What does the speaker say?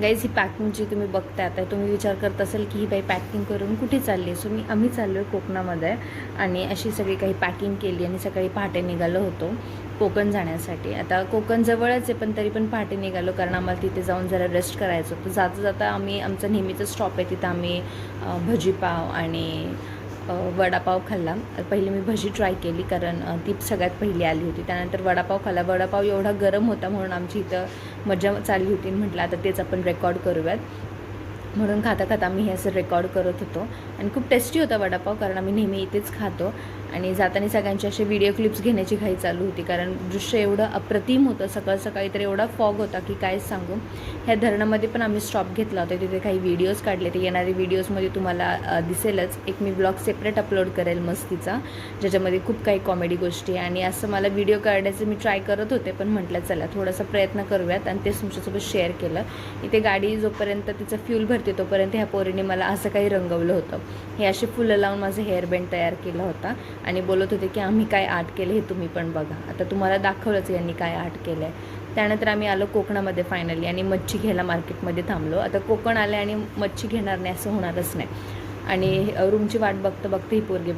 Guys ही packing जी तुम्ही बघताय आता तुम्ही विचार करत असाल की ही बाई पॅकिंग करून कुठे चालली आहे. सो आम्ही चाललो आहे कोकणामध्ये आणि अशी सगळी काही पॅकिंग केली आणि सकाळी पहाटे निघालो होतो कोकण जाण्यासाठी. आता कोकण जवळच आहे पण तरी पण पहाटे निघालो कारण आम्हाला तिथे जाऊन जरा रेस्ट करायचं होतं. जाता जाता आम्ही आमचा नेहमीचं स्टॉप आहे तिथं आम्ही भजीपाव आणि वडापाव खाल्ला. पहिली मी भजी ट्राय केली कारण ती सगळ्यात पहिली आली होती. त्यानंतर वडापाव खाल्ला. वडापाव एवढा गरम होता म्हणून आमची इथं मजा चालली होती. म्हटलं आता तेच आपण रेकॉर्ड करूयात म्हणून खाता खाता आम्ही हे असं रेकॉर्ड करत होतो. आणि खूप टेस्टी होता वडापाव कारण आम्ही नेहमी इथेच खातो. आणि जाताना सगळ्यांचे असे व्हिडिओ क्लिप्स घेण्याची घाई चालू होती कारण दृश्य एवढं अप्रतिम होतं. सकाळ सकाळी तर एवढा फॉग होता की काय सांगू. ह्या धरणामध्ये पण आम्ही स्टॉप घेतला होता. तिथे काही व्हिडिओज काढले. ते येणारे व्हिडिओजमध्ये तुम्हाला दिसेलच. एक मी ब्लॉग सेपरेट अपलोड करेल मस्तीचा ज्याच्यामध्ये खूप काही कॉमेडी गोष्टी. आणि असं मला व्हिडिओ काढायचं मी ट्राय करत होते पण म्हटलं चला थोडासा प्रयत्न करूयात आणि तेच तुमच्यासोबत शेअर केलं. इथे गाडी जोपर्यंत तिचं फ्यूल भरते तोपर्यंत ह्या पोरीने मला असं काही रंगवलं होतं. हे असे फुलं लावून माझं हेअरबँड तयार केला होता आणि बोलत होते की आम्ही काय आर्ट केलं हे तुम्ही पण बघा. आता तुम्हाला दाखवलंच यांनी काय आर्ट केलं आहे. त्यानंतर आम्ही आलो कोकणामध्ये फायनली आणि मच्छी घ्यायला मार्केटमध्ये थांबलो. आता कोकण आले आणि मच्छी घेणार नाही असं होणारच नाही. आणि रूमची वाट बघता बघता ही पोरगी